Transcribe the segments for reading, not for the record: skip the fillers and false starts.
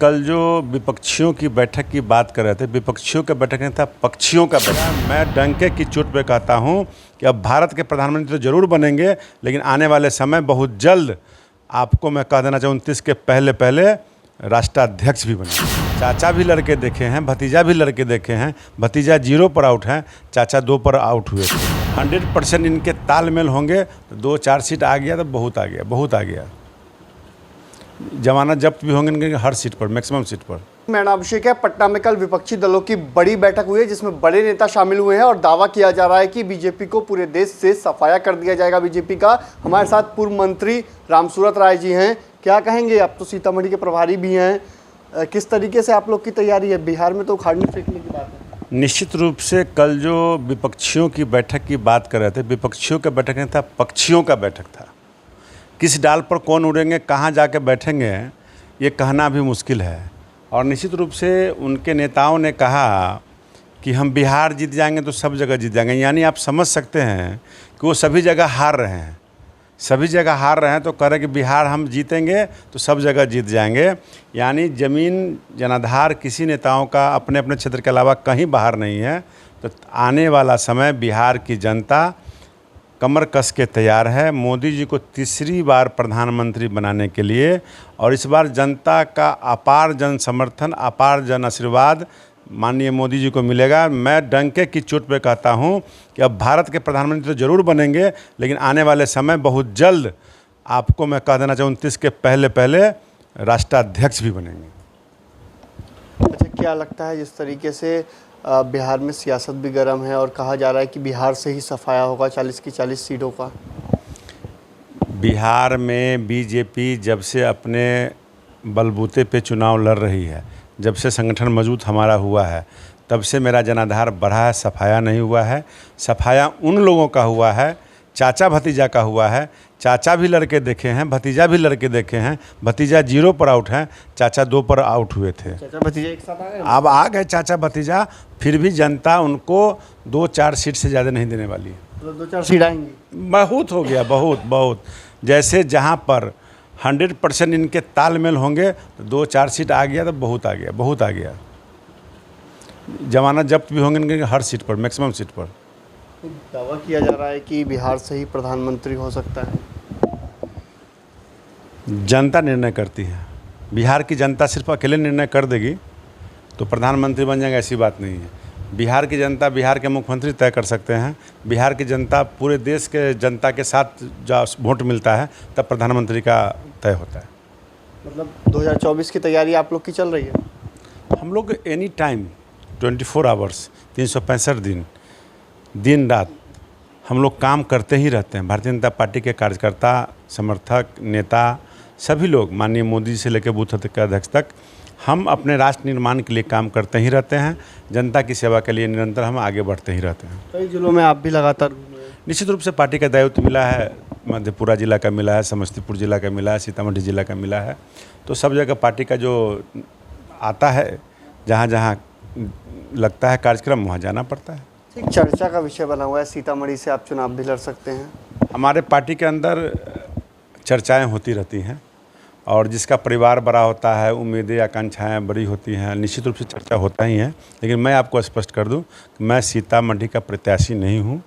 कल जो विपक्षियों की बैठक की बात कर रहे थे, विपक्षियों का बैठक नहीं था, पक्षियों का बैठक। मैं डंके की चोट पे कहता हूं कि अब भारत के प्रधानमंत्री तो जरूर बनेंगे, लेकिन आने वाले समय बहुत जल्द आपको मैं कह देना चाहूँ 29 के पहले पहले राष्ट्राध्यक्ष भी बनेंगे। चाचा भी लड़के देखे हैं, भतीजा भी लड़के देखे हैं। भतीजा 0 पर आउट हैं, चाचा 2 पर आउट हुए थे। 100% इनके तालमेल होंगे तो 2-4 सीट आ गया तो बहुत आ गया, बहुत आ गया। जमानत जब्त भी होंगे इनके हर सीट पर, मैक्सिमम सीट पर। मेरा नाम अभिषेक है। पटना में कल विपक्षी दलों की बड़ी बैठक हुई है जिसमें बड़े नेता शामिल हुए हैं और दावा किया जा रहा है कि बीजेपी को पूरे देश से सफाया कर दिया जाएगा बीजेपी का। हमारे साथ पूर्व मंत्री रामसूरत राय जी हैं। क्या कहेंगे, आप तो सीतामढ़ी के प्रभारी भी हैं, किस तरीके से आप लोग की तैयारी है? बिहार में तो उखाड़ने फेंकने की बात है। निश्चित रूप से कल जो विपक्षियों की बैठक की बात कर रहे थे, विपक्षियों का बैठक नहीं था, पक्षियों का बैठक था। किस डाल पर कौन उड़ेंगे, कहाँ जाके बैठेंगे, ये कहना भी मुश्किल है। और निश्चित रूप से उनके नेताओं ने कहा कि हम बिहार जीत जाएंगे तो सब जगह जीत जाएंगे। यानी आप समझ सकते हैं कि वो सभी जगह हार रहे हैं, सभी जगह हार रहे हैं तो कह रहे कि बिहार हम जीतेंगे तो सब जगह जीत जाएंगे। यानी ज़मीन जनाधार किसी नेताओं का अपने अपने क्षेत्र के अलावा कहीं बाहर नहीं है। तो आने वाला समय बिहार की जनता कमर कस के तैयार है मोदी जी को तीसरी बार प्रधानमंत्री बनाने के लिए। और इस बार जनता का अपार जन समर्थन, अपार जन आशीर्वाद माननीय मोदी जी को मिलेगा। मैं डंके की चोट पे कहता हूं कि अब भारत के प्रधानमंत्री तो जरूर बनेंगे, लेकिन आने वाले समय बहुत जल्द आपको मैं कह देना चाहूँ 29 के पहले पहले राष्ट्राध्यक्ष भी बनेंगे। अच्छा, क्या लगता है जिस तरीके से बिहार में सियासत भी गर्म है और कहा जा रहा है कि बिहार से ही सफाया होगा 40 की 40 सीटों का? बिहार में बीजेपी जब से अपने बलबूते पे चुनाव लड़ रही है, जब से संगठन मजबूत हमारा हुआ है, तब से मेरा जनाधार बढ़ा है, सफाया नहीं हुआ है। सफाया उन लोगों का हुआ है, चाचा भतीजा का हुआ है। चाचा भी लड़के देखे हैं, भतीजा भी लड़के देखे हैं। भतीजा 0 पर आउट हैं, चाचा 2 पर आउट हुए थे। चाचा भतीजा एक साथ आ गए? अब आ गए चाचा भतीजा, फिर भी जनता उनको 2-4 सीट से ज़्यादा नहीं देने वाली है। तो 2-4 सीट आएंगी? बहुत हो गया, बहुत बहुत। जैसे जहाँ पर 100% इनके तालमेल होंगे तो 2-4 सीट आ गया तो बहुत आ गया, बहुत आ गया। जमानत जब्त भी होंगे इनके हर सीट पर, मैक्सिमम सीट पर। दावा किया जा रहा है कि बिहार से ही प्रधानमंत्री हो सकता है। जनता निर्णय करती है। बिहार की जनता सिर्फ अकेले निर्णय कर देगी तो प्रधानमंत्री बन जाएगा, ऐसी बात नहीं है। बिहार की जनता, बिहार के मुख्यमंत्री तय कर सकते हैं। बिहार की जनता पूरे देश के जनता के साथ जब वोट मिलता है तब प्रधानमंत्री का तय होता है। मतलब 2024 की तैयारी आप लोग की चल रही है? हम लोग एनी टाइम 24 आवर्स 365 दिन, दिन रात हम लोग काम करते ही रहते हैं। भारतीय जनता पार्टी के कार्यकर्ता, समर्थक, नेता, सभी लोग माननीय मोदी से लेकर बूथ अध्यक्ष तक हम अपने राष्ट्र निर्माण के लिए काम करते ही रहते हैं। जनता की सेवा के लिए निरंतर हम आगे बढ़ते ही रहते हैं। कई जिलों में आप भी लगातार घूमे हैं। निश्चित रूप से पार्टी का दायित्व मिला है, मधेपुरा जिला का मिला है, समस्तीपुर जिला का मिला है, सीतामढ़ी जिला का मिला है। तो सब जगह पार्टी का जो आता है, जहाँ जहाँ लगता है कार्यक्रम, वहाँ जाना पड़ता है। एक चर्चा का विषय बना हुआ है, सीतामढ़ी से आप चुनाव भी लड़ सकते हैं। हमारे पार्टी के अंदर चर्चाएं होती रहती हैं और जिसका परिवार बड़ा होता है, उम्मीदें, आकांक्षाएं बड़ी होती हैं, निश्चित रूप से चर्चा होता ही है। लेकिन मैं आपको स्पष्ट कर दूं कि मैं सीतामढ़ी का प्रत्याशी नहीं हूं।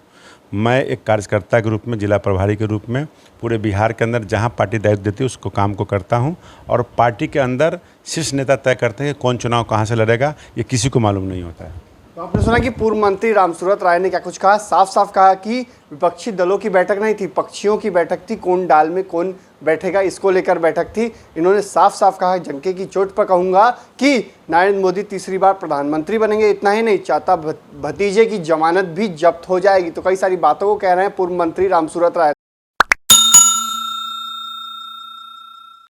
मैं एक कार्यकर्ता के रूप में, जिला प्रभारी के रूप में पूरे बिहार के अंदर जहां पार्टी दायित्व देती है उसको काम को करता हूं। और पार्टी के अंदर शीर्ष नेता तय करते हैं कौन चुनाव कहाँ से लड़ेगा, ये किसी को मालूम नहीं होता है। तो आपने सुना कि पूर्व मंत्री रामसूरत राय ने क्या कुछ कहा? साफ साफ कहा कि विपक्षी दलों की बैठक नहीं थी, पक्षियों की बैठक थी। कौन डाल में कौन बैठेगा, इसको लेकर बैठक थी। इन्होंने साफ साफ कहा, डंके की चोट पर कहूंगा कि नरेंद्र मोदी तीसरी बार प्रधानमंत्री बनेंगे। इतना ही नहीं, चाचा भतीजे की जमानत भी जब्त हो जाएगी। तो कई सारी बातों को कह रहे हैं पूर्व मंत्री रामसूरत राय।